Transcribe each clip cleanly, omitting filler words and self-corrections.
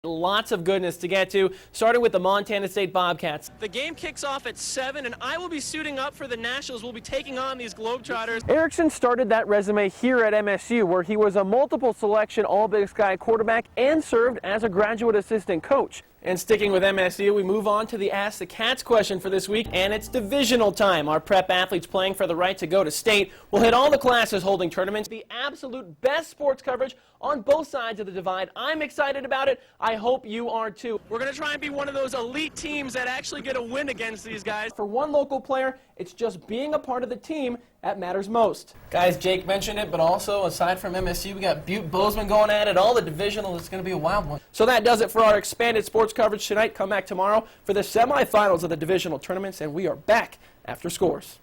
Lots of goodness to get to, starting with the Montana State Bobcats. The game kicks off at 7, and I will be suiting up for the Nationals. We'll be taking on these Globetrotters. Erickson started that resume here at MSU, where he was a multiple selection All-Big Sky quarterback and served as a graduate assistant coach. And sticking with MSU, we move on to the Ask the Cats question for this week, and it's divisional time. Our prep athletes playing for the right to go to state will hit all the classes holding tournaments. The absolute best sports coverage on both sides of the divide. I'm excited about it. I hope you are too. We're going to try and be one of those elite teams that actually get a win against these guys. For one local player, it's just being a part of the team that matters most. Guys, Jake mentioned it, but also aside from MSU, we got Butte Bozeman going at it. All the divisional is going to be a wild one. So that does it for our expanded sports coverage tonight. Come back tomorrow for the semifinals of the divisional tournaments, and we are back after scores.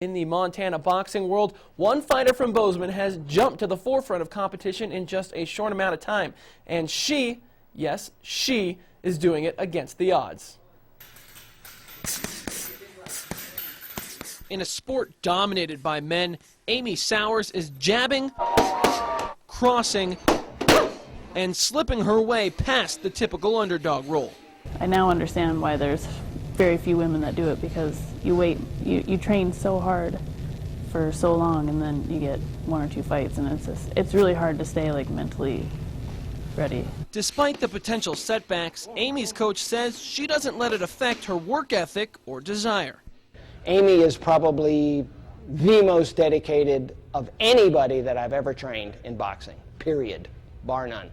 In the Montana boxing world, one fighter from Bozeman has jumped to the forefront of competition in just a short amount of time. And she, yes, she, is doing it against the odds. In a sport dominated by men, Amy Sowers is jabbing, crossing, and slipping her way past the typical underdog role. I now understand why there's very few women that do it, because you train so hard for so long, and then you get one or two fights, and it's really hard to stay like mentally ready. Despite the potential setbacks, Amy's coach says she doesn't let it affect her work ethic or desire. Amy is probably the most dedicated of anybody that I've ever trained in boxing, period, bar none.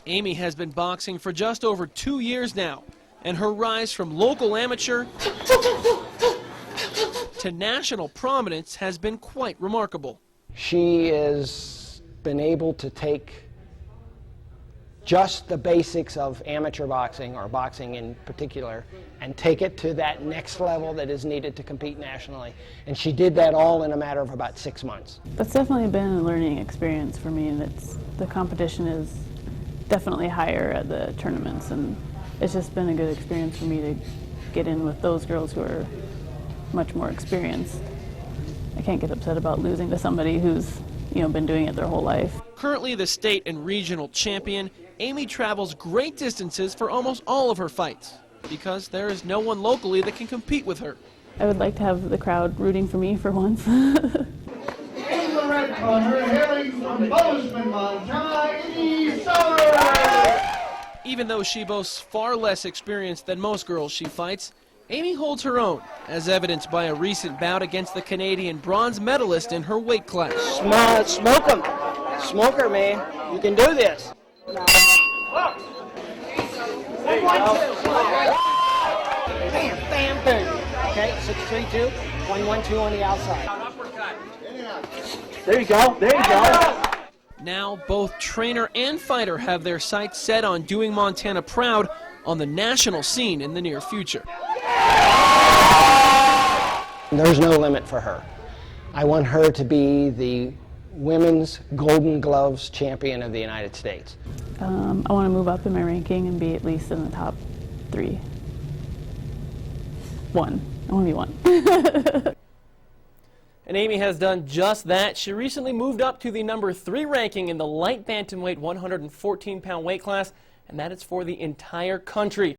Amy has been boxing for just over 2 years now, and her rise from local amateur to national prominence has been quite remarkable. She has been able to take just the basics of amateur boxing, or boxing in particular, and take it to that next level that is needed to compete nationally. And she did that all in a matter of about 6 months. That's definitely been a learning experience for me, and the competition is definitely higher at the tournaments, and it's just been a good experience for me to get in with those girls who are much more experienced. I can't get upset about losing to somebody who's been doing it their whole life. Currently the state and regional champion, Amy travels great distances for almost all of her fights because there is no one locally that can compete with her. I would like to have the crowd rooting for me for once. In the red corner, hailing from Bozeman, Montana, Amy Sowers. Even though she boasts far less experience than most girls she fights, Amy holds her own, as evidenced by a recent bout against the Canadian bronze medalist in her weight class. Smoke them. Smoke her, man. You can do this. There you go. Bam, bam, boom. Okay, 6-3-2, 1-1-2 on the outside. There you go. There you go. Now, both trainer and fighter have their sights set on doing Montana proud on the national scene in the near future. There's no limit for her. I want her to be the women's Golden Gloves champion of the United States. I want to move up in my ranking and be at least in the top 3. 1. I want to be 1. And Amy has done just that. She recently moved up to the number 3 ranking in the light bantamweight 114-pound weight class, and that is for the entire country.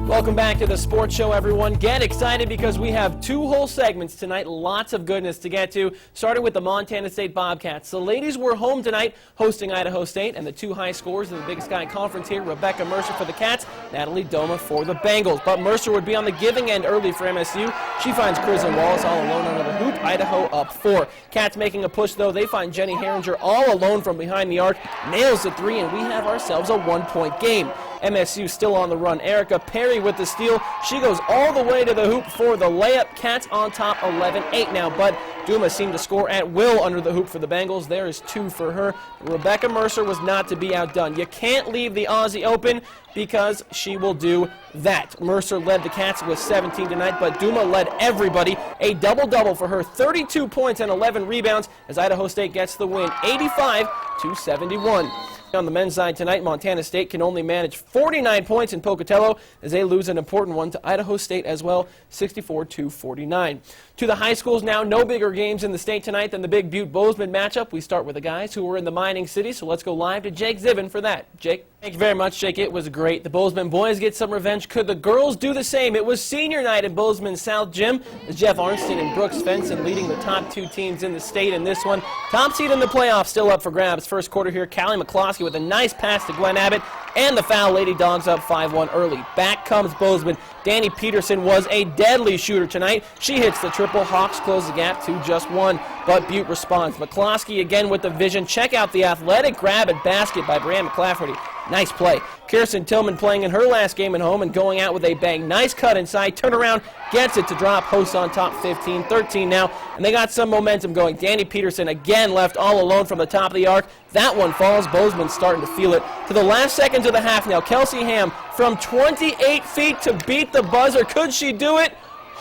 Welcome back to the Sports Show, everyone. Get excited because we have 2 whole segments tonight. Lots of goodness to get to, starting with the Montana State Bobcats. The ladies were home tonight hosting Idaho State, and the 2 high scorers in the Big Sky Conference here, Rebecca Mercer for the Cats, Natalie Doma for the Bengals. But Mercer would be on the giving end early for MSU. She finds Kristen Wallace all alone under the hoop. Idaho up 4. Cats making a push, though. They find Jenny Herringer all alone from behind the arc, nails the 3, and we have ourselves a 1-point game. MSU still on the run. Erica Perry with the steal. She goes all the way to the hoop for the layup. Cats on top 11-8 now, but Duma seemed to score at will under the hoop for the Bengals. There is 2 for her. Rebecca Mercer was not to be outdone. You can't leave the Aussie open because she will do that. Mercer led the Cats with 17 tonight, but Duma led everybody. A double-double for her, 32 points and 11 rebounds as Idaho State gets the win, 85-71. On the men's side tonight, Montana State can only manage 49 points in Pocatello as they lose an important one to Idaho State as well, 64-49. To the high schools now, no bigger games in the state tonight than the big Butte-Bozeman matchup. We start with the guys who were in the mining city, so let's go live to Jake Zivin for that. Jake? Thank you very much, Jake. It was great. The Bozeman boys get some revenge. Could the girls do the same? It was senior night in Bozeman South Gym. As Jeff Arnstein and Brooks Fenson leading the top two teams in the state in this one. Top seed in the playoffs still up for grabs. First quarter here, Callie McCloskey with a nice pass to Glenn Abbott, and the foul. Lady Dogs up 5-1 early. Back comes Bozeman. Danny Peterson was a deadly shooter tonight. She hits the triple. Hawks close the gap to just one, but Butte responds. McCloskey again with the vision. Check out the athletic grab and basket by Brianne McClafferty. Nice play. Kirsten Tillman playing in her last game at home and going out with a bang. Nice cut inside, turn around, gets it to drop. Hosts on top 15-13 now, and they got some momentum going. Danny Peterson again left all alone from the top of the arc. That one falls. Bozeman's starting to feel it. To the last seconds of the half now, Kelsey Ham from 28 feet to beat the buzzer. Could she do it?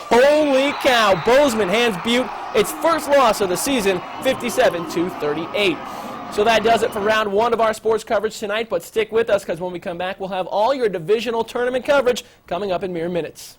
Holy cow. Bozeman hands Butte its first loss of the season, 57-38. So that does it for round one of our sports coverage tonight, but stick with us because when we come back, we'll have all your divisional tournament coverage coming up in mere minutes.